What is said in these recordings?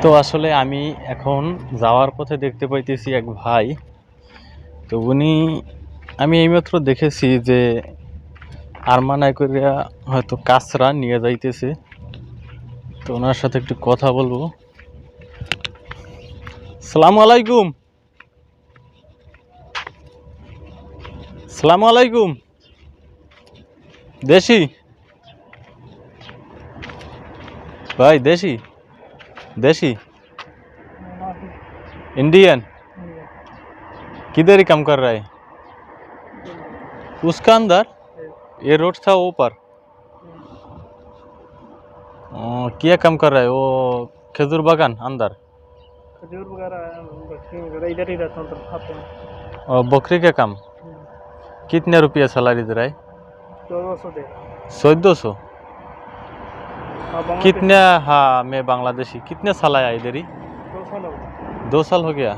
তো আসলে আমি এখন যাওয়ার পথে দেখতে পাইতেছি এক ভাই। তো উনি আমি এইমাত্র দেখেছি যে আরমানায় করিয়া হয়তো কাঁচরা নিয়ে যাইতেছে। তো ওনার সাথে একটু কথা বলবো। সালামু আলাইকুম। সালামু আলাইকুম। দেশি भाई, देसी देसी इंडियन। किधर ही काम कर रहा है? उसका अंदर ये रोड था ऊपर। क्या काम कर रहा है वो? खजूर बागान अंदर। खजूर वगैरह बकरी वगैरह इधर ही रहता हूँ तब खाते हैं। और बकरी का काम। कितने रुपया सैलरी दे रहा है? 1400 दे 1400। हाँ कितने? हाँ, मैं बांग्लादेशी। कितने साल आया इधर ही? 2 साल हो गए। 2 साल हो गया।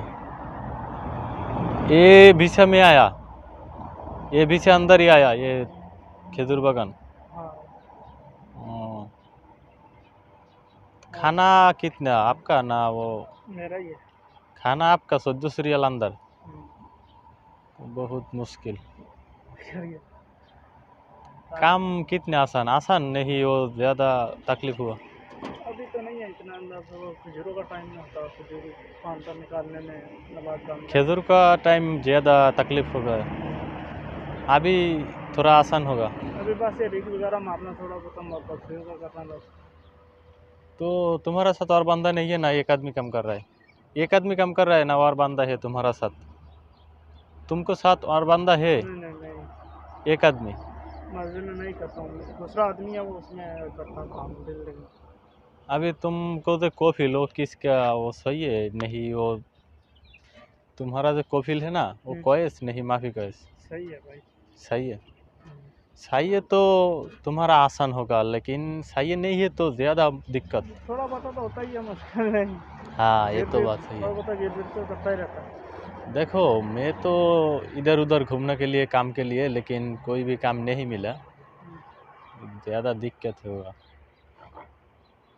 ये बीचा में आया, ये बीचा अंदर ही आया, ये खजूर बागान। हाँ खाना कितना आपका ना वो? मेरा ही है। खाना आपका 1400 रियाल अंदर। बहुत मुश्किल। काम कितने आसान आसान नहीं, वो ज़्यादा तकलीफ हुआ? अभी तो नहीं है इतना अंदर, तो वो खजूरों का टाइम नहीं होता, खजूर पान का निकालने में नमाज का खजूर का टाइम ज़्यादा तकलीफ होगा, अभी थोड़ा आसान होगा। अभी बस ये रिग वगैरह मारना थोड़ा बहुत बकरियों का करना बस। तो तुम्हारा साथ और बंदा नहीं है ना? एक आदमी काम कर रहा है? एक आदमी काम कर रहा है ना और बंदा है तुम्हारा साथ? तुमको साथ और बंदा है? नहीं एक आदमी। मस्जिद में नहीं करता हूँ, दूसरा आदमी है वो, उसमें करता हूँ काम बिल्डिंग। अभी तुमको तो कॉफिल हो किसका वो सही है नहीं? वो तुम्हारा जो कॉफिल है ना वो कोयस नहीं, माफी कोयस सही है भाई। सही है। सही है तो तुम्हारा आसान होगा, लेकिन सही नहीं है तो ज़्यादा दिक्कत। थोड़ा बहुत तो होता ही है, मुश्किल नहीं। हाँ, ये तो बात सही है। थोड़ा बहुत गिर तो करता ही रहता है। देखो, मैं तो इधर उधर घूमने के लिए, काम के लिए, लेकिन कोई भी काम नहीं मिला, ज़्यादा दिक्कत होगा।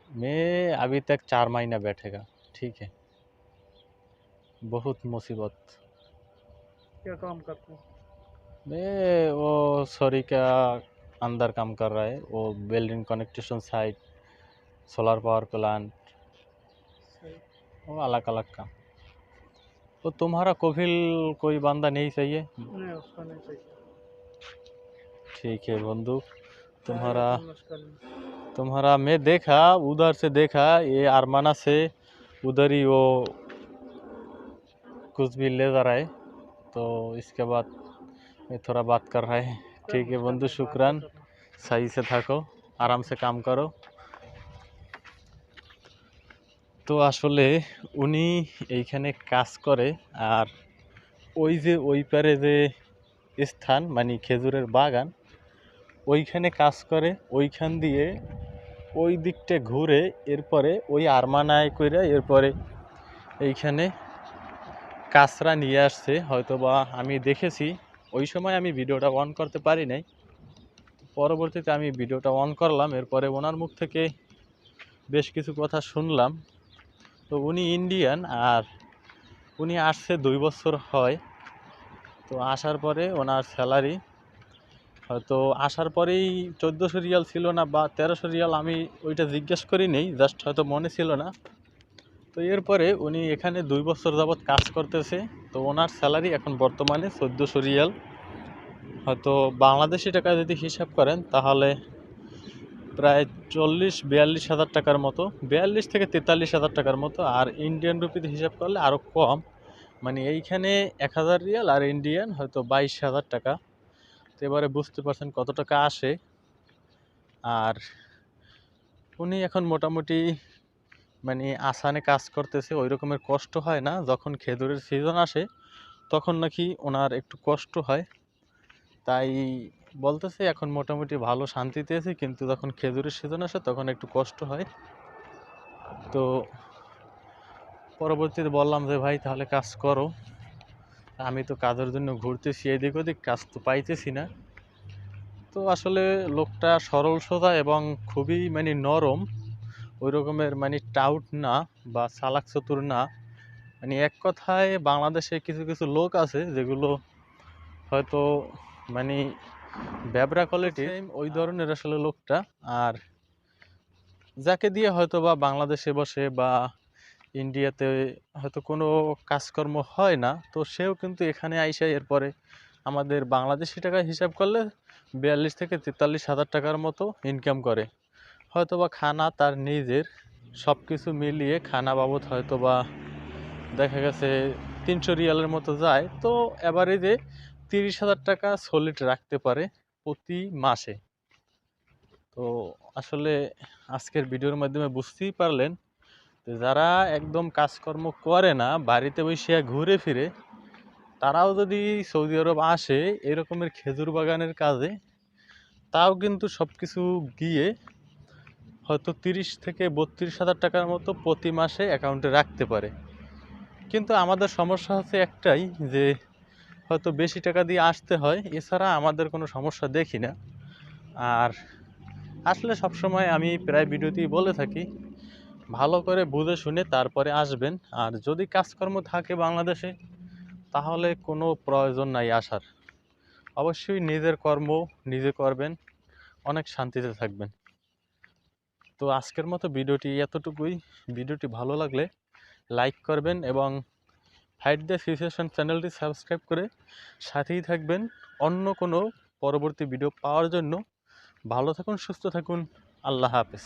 मैं अभी तक 4 महीना बैठेगा, ठीक है। बहुत मुसीबत। क्या काम करते हो? मैं वो सॉरी का अंदर काम कर रहा है, वो building connection site, solar power plant, वो अलग अलग काम। तो तुम्हारा कॉफिल कोई बंदा नहीं चाहिए? नहीं, उसका नहीं चाहिए। ठीक है बंधु, तुम्हारा मैं देखा, उधर से देखा, ये आरमाना से उधर ही वो कुछ भी ले जा रहा है, तो इसके बाद मैं थोड़ा बात कर रहा है। ठीक है बंधु, शुक्रान। सही से থাকো, आराम से काम करो। তো আসলে উনি এইখানে কাজ করে, আর ওই যে ওই পারে যে স্থান মানে খেজুরের বাগান, ওইখানে কাজ করে, ওইখান দিয়ে ওই দিকটা ঘুরে এরপরে ওই আরমানায় কইরা এরপরে এইখানে কাঁচরা নিয়ে আসছে। হয়তো বা আমি দেখেছি, ওই সময় আমি ভিডিওটা অন করতে পারি নাই, পরবর্তীতে আমি ভিডিওটা অন করলাম, এরপরে ওনার মুখ থেকে বেশ কিছু কথা শুনলাম। তো উনি ইন্ডিয়ান, আর উনি আসছে 2 বছর হয়। তো আসার পরে ওনার স্যালারি হয়তো আসার পরেই 1400 রিয়াল ছিল না বা 1300 রিয়াল, আমি ওইটা জিজ্ঞেস করি নেই, জাস্ট হয়তো মনে ছিল না। তো এরপরে উনি এখানে 2 বছর যাবৎ কাজ করতেছে। তো ওনার স্যালারি এখন বর্তমানে 1400 রিয়াল, হয়তো বাংলাদেশি টাকা যদি হিসাব করেন তাহলে প্রায় 40-42 হাজার টাকার মতো, 42 থেকে 43 হাজার টাকার মতো। আর ইন্ডিয়ান রুপিতে হিসাব করলে আরও কম, মানে এইখানে 1000 রিয়াল আর ইন্ডিয়ান হয়তো 22 হাজার টাকা। তো এবারে বুঝতে পারছেন কত টাকা আসে। আর উনি এখন মোটামুটি মানে আসানে কাজ করতেছে, ওই রকমের কষ্ট হয় না। যখন খেজুরের সিজন আসে তখন নাকি ওনার একটু কষ্ট হয়, তাই বলতেছে এখন মোটামুটি ভালো শান্তিতে আছে, কিন্তু যখন খেজুরের সিজন আসে তখন একটু কষ্ট হয়। তো পরবর্তীতে বললাম যে ভাই তাহলে কাজ করো, আমি তো কাজের জন্য ঘুরতেছি এদিক ওদিক, কাজ তো পাইতেছি না। তো আসলে লোকটা সরল সোজা এবং খুবই মানে নরম, ওই রকমের মানে টাউট না বা চালাক চতুর না। মানে এক কথায় বাংলাদেশে কিছু কিছু লোক আছে যেগুলো হয়তো মানে ব্যাবরা কোয়ালিটির, ওই ধরনের আসলে লোকটা। আর যাকে দিয়ে হয়তো বা বাংলাদেশে বসে বা ইন্ডিয়াতে হয়তো কোনো কাজকর্ম হয় না, তো সেও কিন্তু এখানে আইসা এরপরে আমাদের বাংলাদেশি টাকা হিসাব করলে 42 থেকে 43 হাজার টাকার মতো ইনকাম করে। হয়তো বা খানা তার নিজের, সব কিছু মিলিয়ে খানা বাবদ হয়তো বা দেখা গেছে 300 রিয়ালের মতো যায়। তো অ্যাভারেজে 30 হাজার টাকা সলিড রাখতে পারে প্রতি মাসে। তো আসলে আজকের ভিডিওর মাধ্যমে বুঝতেই পারলেন যে যারা একদম কাজকর্ম করে না, বাড়িতে বসে ঘুরে ফিরে, তারাও যদি সৌদি আরব আসে এরকমের খেজুর বাগানের কাজে, তাও কিন্তু সব কিছু গিয়ে হয়তো 30 থেকে 32 হাজার টাকার মতো প্রতি মাসে অ্যাকাউন্টে রাখতে পারে। কিন্তু আমাদের সমস্যা হচ্ছে একটাই, যে হয়তো বেশি টাকা দিয়ে আসতে হয়, এছাড়া আমাদের কোনো সমস্যা দেখি না। আর আসলে সবসময় আমি প্রায় ভিডিওতেই বলে থাকি, ভালো করে বুঝে শুনে তারপরে আসবেন। আর যদি কাজকর্ম থাকে বাংলাদেশে, তাহলে কোনো প্রয়োজন নাই আসার। অবশ্যই নিজের কর্ম নিজে করবেন, অনেক শান্তিতে থাকবেন। তো আজকের মতো ভিডিওটি এতটুকুই। ভিডিওটি ভালো লাগলে লাইক করবেন এবং ফাইট দ্য সিচুয়েশন চ্যানেলটি সাবস্ক্রাইব করে সাথেই থাকবেন অন্য কোনো পরবর্তী ভিডিও পাওয়ার জন্য। ভালো থাকুন, সুস্থ থাকুন। আল্লাহ হাফেজ।